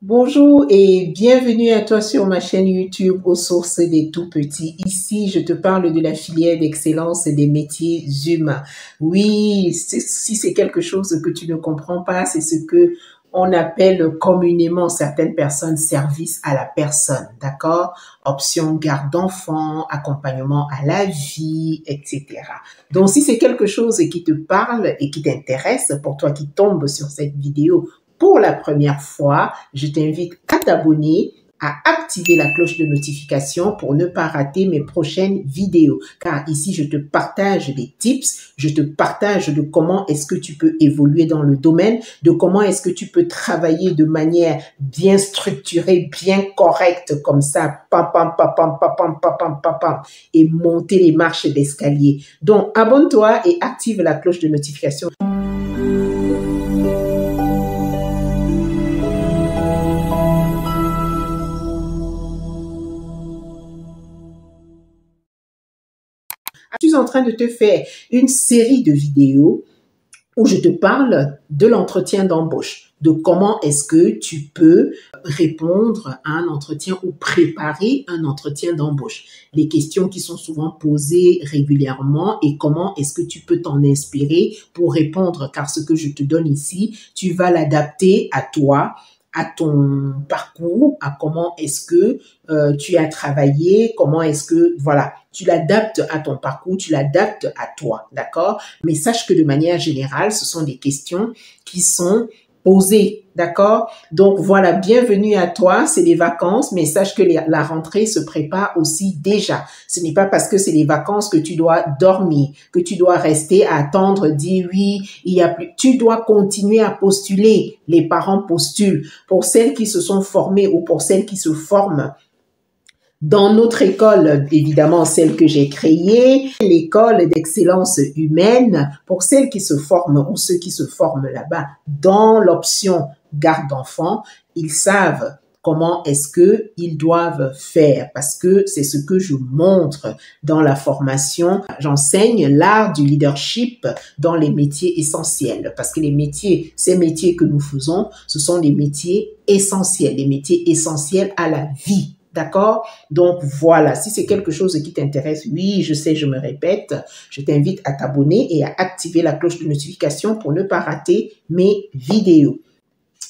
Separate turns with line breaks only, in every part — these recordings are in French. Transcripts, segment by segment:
Bonjour et bienvenue à toi sur ma chaîne YouTube aux sources des tout petits. Ici, je te parle de la filière d'excellence des métiers humains. Oui, si c'est quelque chose que tu ne comprends pas, c'est ce que on appelle communément certaines personnes service à la personne, d'accord? Option garde d'enfants, accompagnement à la vie, etc. Donc, si c'est quelque chose qui te parle et qui t'intéresse, pour toi qui tombes sur cette vidéo, pour la première fois, je t'invite à t'abonner, à activer la cloche de notification pour ne pas rater mes prochaines vidéos. Car ici, je te partage des tips, je te partage de comment est-ce que tu peux évoluer dans le domaine, de comment est-ce que tu peux travailler de manière bien structurée, bien correcte, comme ça, pam, pam, pam, pam, pam, pam, pam, pam, pam, pam, et monter les marches d'escalier. Donc, abonne-toi et active la cloche de notification. Je suis en train de te faire une série de vidéos où je te parle de l'entretien d'embauche, de comment est-ce que tu peux répondre à un entretien ou préparer un entretien d'embauche. Les questions qui sont souvent posées régulièrement et comment est-ce que tu peux t'en inspirer pour répondre, car ce que je te donne ici, tu vas l'adapter à toi, à ton parcours, à comment est-ce que tu as travaillé, comment est-ce que, voilà, tu l'adaptes à ton parcours, tu l'adaptes à toi, d'accord? Mais sache que de manière générale, ce sont des questions qui sont posées, d'accord? Donc voilà, bienvenue à toi, c'est les vacances, mais sache que la rentrée se prépare aussi déjà. Ce n'est pas parce que c'est les vacances que tu dois dormir, que tu dois rester à attendre, dire oui, il y a plus. Tu dois continuer à postuler. Les parents postulent. Pour celles qui se sont formées ou pour celles qui se forment, dans notre école, évidemment, celle que j'ai créée, l'école d'excellence humaine, pour celles qui se forment ou ceux qui se forment là-bas, dans l'option garde d'enfants, ils savent comment est-ce que ils doivent faire parce que c'est ce que je montre dans la formation. J'enseigne l'art du leadership dans les métiers essentiels parce que les métiers, ces métiers que nous faisons, ce sont des métiers essentiels, des métiers essentiels à la vie. D'accord? Donc, voilà, si c'est quelque chose qui t'intéresse, oui, je sais, je me répète, je t'invite à t'abonner et à activer la cloche de notification pour ne pas rater mes vidéos.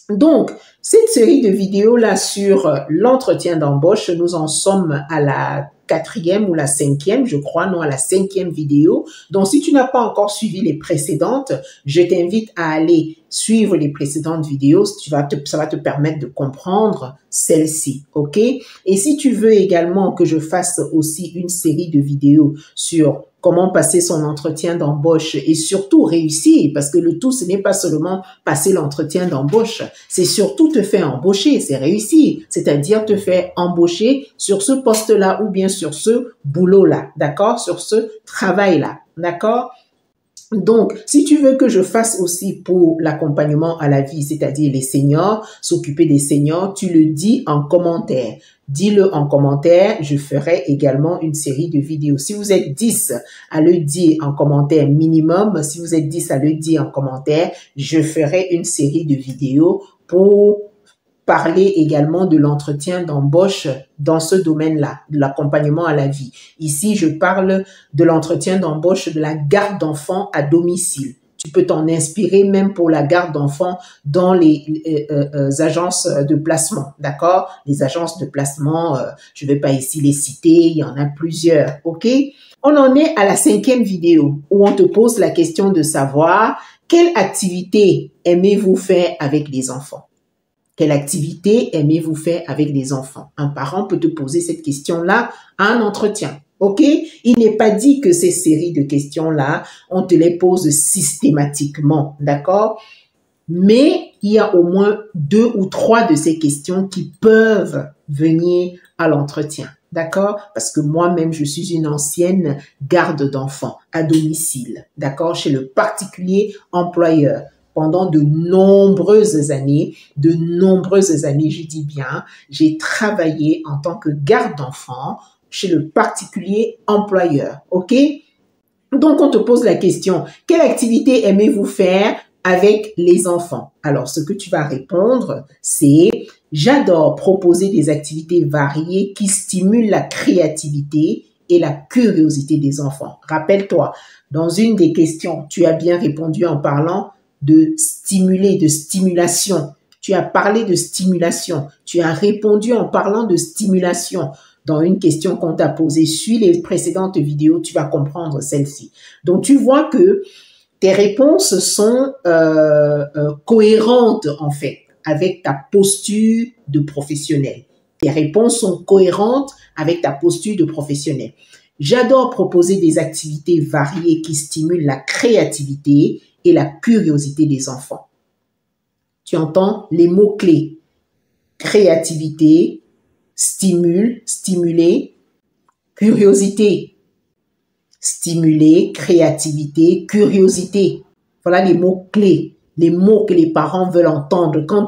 Donc, cette série de vidéos-là sur l'entretien d'embauche, nous en sommes à la 4e ou la 5e, je crois, non, à la 5e vidéo. Donc, si tu n'as pas encore suivi les précédentes, je t'invite à aller suivre les précédentes vidéos. Ça va te permettre de comprendre celle-ci, ok? Et si tu veux également que je fasse aussi une série de vidéos sur comment passer son entretien d'embauche et surtout réussir, parce que le tout, ce n'est pas seulement passer l'entretien d'embauche, c'est surtout te faire embaucher, c'est réussir, c'est-à-dire te faire embaucher sur ce poste-là ou bien sur ce boulot-là, d'accord, sur ce travail-là, d'accord? Donc, si tu veux que je fasse aussi pour l'accompagnement à la vie, c'est-à-dire les seniors, s'occuper des seniors, tu le dis en commentaire. Dis-le en commentaire, je ferai également une série de vidéos. Si vous êtes 10 à le dire en commentaire minimum, si vous êtes 10 à le dire en commentaire, je ferai une série de vidéos pour parler également de l'entretien d'embauche dans ce domaine-là, de l'accompagnement à la vie. Ici, je parle de l'entretien d'embauche de la garde d'enfants à domicile. Tu peux t'en inspirer même pour la garde d'enfants dans les agences de placement, d'accord? Les agences de placement, je ne vais pas ici les citer, il y en a plusieurs, ok? On en est à la 5e vidéo où on te pose la question de savoir quelle activité aimez-vous faire avec les enfants? Quelle activité aimez-vous faire avec les enfants? Un parent peut te poser cette question-là à un entretien. OK? Il n'est pas dit que ces séries de questions-là, on te les pose systématiquement. D'accord? Mais il y a au moins 2 ou 3 de ces questions qui peuvent venir à l'entretien. D'accord? Parce que moi-même, je suis une ancienne garde d'enfants à domicile. D'accord? Chez le particulier employeur. Pendant de nombreuses années, je dis bien, j'ai travaillé en tant que garde d'enfants chez le particulier employeur. OK? Donc, on te pose la question, quelle activité aimez-vous faire avec les enfants. Alors, ce que tu vas répondre, c'est « J'adore proposer des activités variées qui stimulent la créativité et la curiosité des enfants. » Rappelle-toi, dans une des questions, tu as bien répondu en parlant de stimuler, de stimulation. Tu as parlé de stimulation. Tu as répondu en parlant de stimulation. Dans une question qu'on t'a posée, suis les précédentes vidéos, tu vas comprendre celle-ci. Donc, tu vois que tes réponses sont cohérentes, en fait, avec ta posture de professionnel. Tes réponses sont cohérentes avec ta posture de professionnel. J'adore proposer des activités variées qui stimulent la créativité et la curiosité des enfants. Tu entends les mots-clés. Créativité, stimule, stimuler, curiosité. Stimuler, créativité, curiosité. Voilà les mots-clés, les mots que les parents veulent entendre. Quand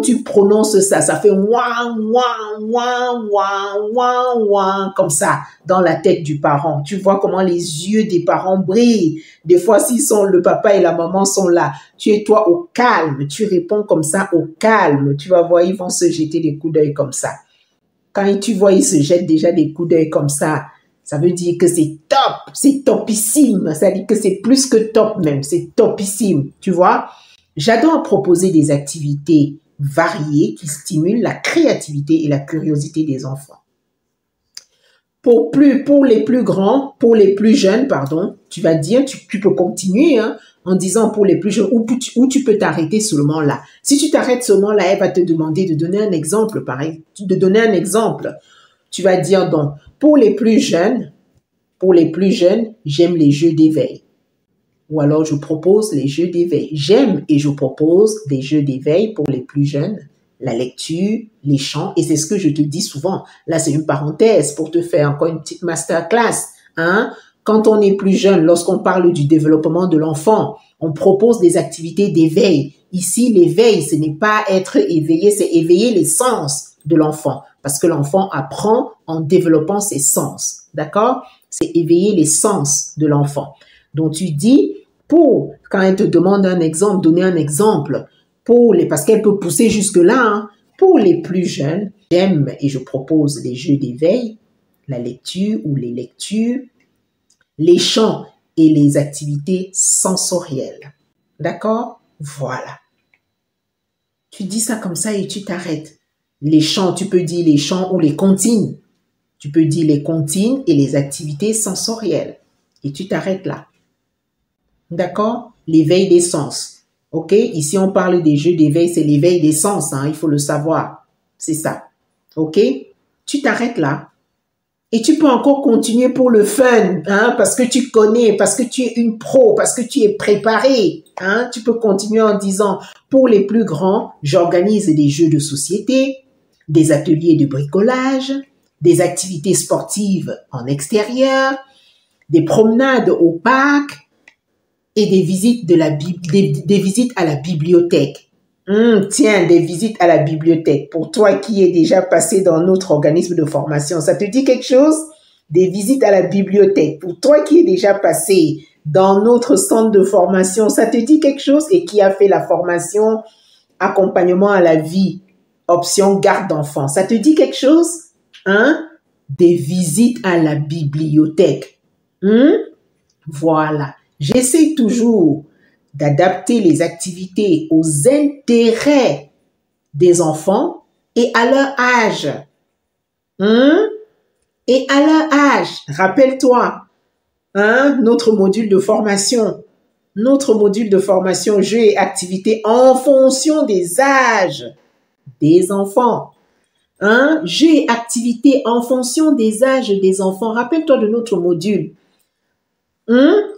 tu prononces ça, ça fait ouin, ouin, ouin, ouin, ouin, ouin, comme ça, dans la tête du parent. Tu vois comment les yeux des parents brillent. Des fois, le papa et la maman sont là, tu es toi au calme, tu réponds comme ça au calme. Tu vas voir, ils vont se jeter des coups d'œil comme ça. Quand tu vois, ils se jettent déjà des coups d'œil comme ça veut dire que c'est topissime, ça veut dire que c'est plus que top même, c'est topissime, tu vois. J'adore proposer des activités variées qui stimulent la créativité et la curiosité des enfants. Pour les plus grands, pour les plus jeunes, pardon, tu vas dire, tu peux continuer en disant pour les plus jeunes, ou tu peux t'arrêter seulement là. Si tu t'arrêtes seulement là, elle va te demander de donner un exemple, pareil, Tu vas dire donc, pour les plus jeunes, j'aime les jeux d'éveil. Ou alors, je propose les jeux d'éveil. J'aime et je propose des jeux d'éveil pour les plus jeunes, la lecture, les chants, et c'est ce que je te dis souvent. Là, c'est une parenthèse pour te faire encore une petite masterclass. Quand on est plus jeune, lorsqu'on parle du développement de l'enfant, on propose des activités d'éveil. Ici, l'éveil, ce n'est pas être éveillé, c'est éveiller les sens de l'enfant. Parce que l'enfant apprend en développant ses sens. D'accord? C'est éveiller les sens de l'enfant. Donc, tu dis, quand elle te demande un exemple, donner un exemple, parce qu'elle peut pousser jusque-là, pour les plus jeunes, j'aime et je propose les jeux d'éveil, la lecture ou les lectures, les chants et les activités sensorielles. D'accord? Voilà. Tu dis ça comme ça et tu t'arrêtes. Les chants, tu peux dire les chants ou les comptines. Tu peux dire les comptines et les activités sensorielles. Et tu t'arrêtes là. D'accord? L'éveil des sens. OK? Ici, on parle des jeux d'éveil, c'est l'éveil des sens. Il faut le savoir. C'est ça. OK? Tu t'arrêtes là. Et tu peux encore continuer pour le fun, parce que tu connais, parce que tu es une pro, parce que tu es préparé. Tu peux continuer en disant, pour les plus grands, j'organise des jeux de société, des ateliers de bricolage, des activités sportives en extérieur, des promenades au parc et des visites des visites à la bibliothèque. Tiens, des visites à la bibliothèque. Pour toi qui es déjà passé dans notre organisme de formation, ça te dit quelque chose? Des visites à la bibliothèque. Pour toi qui es déjà passé dans notre centre de formation, ça te dit quelque chose? Et qui a fait la formation accompagnement à la vie, option garde d'enfants. Ça te dit quelque chose? Des visites à la bibliothèque. Voilà. J'essaie toujours d'adapter les activités aux intérêts des enfants et à leur âge. Et à leur âge. Rappelle-toi, notre module de formation. Notre module de formation, jeux et activités en fonction des âges des enfants. Jeux et activités en fonction des âges des enfants. Rappelle-toi de notre module.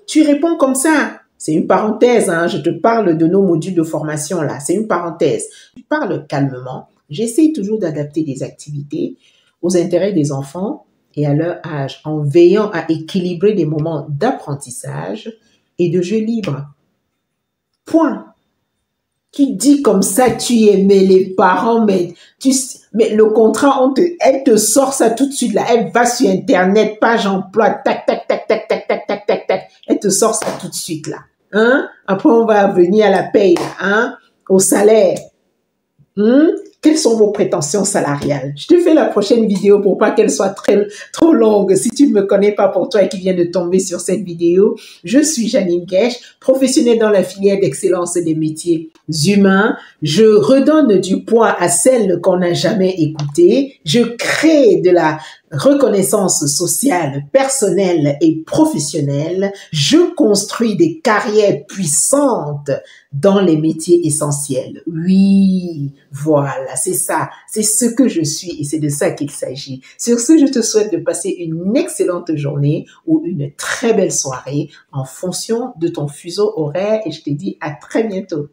Tu réponds comme ça. C'est une parenthèse, je te parle de nos modules de formation là. C'est une parenthèse. Tu parles calmement. J'essaie toujours d'adapter des activités aux intérêts des enfants et à leur âge, en veillant à équilibrer des moments d'apprentissage et de jeu libre. Point. Qui dit comme ça, tu aimais les parents, mais le contrat, elle te sort ça tout de suite là. Elle va sur Internet, page emploi, tac, tac, tac, tac, tac, tac, tac, tac, tac. Elle te sort ça tout de suite là. hein? Après, on va venir à la paye, hein? Au salaire. Quelles sont vos prétentions salariales? Je te fais la prochaine vidéo pour pas qu'elle soit trop longue. Si tu ne me connais pas pour toi et qui viens de tomber sur cette vidéo, je suis Janine Guèche, professionnelle dans la filière d'excellence des métiers humains. Je redonne du poids à celles qu'on n'a jamais écoutées. Je crée de la reconnaissance sociale, personnelle et professionnelle. Je construis des carrières puissantes dans les métiers essentiels. Oui, voilà, c'est ça. C'est ce que je suis et c'est de ça qu'il s'agit. Sur ce, je te souhaite de passer une excellente journée ou une très belle soirée en fonction de ton fuseau horaire et je te dis à très bientôt.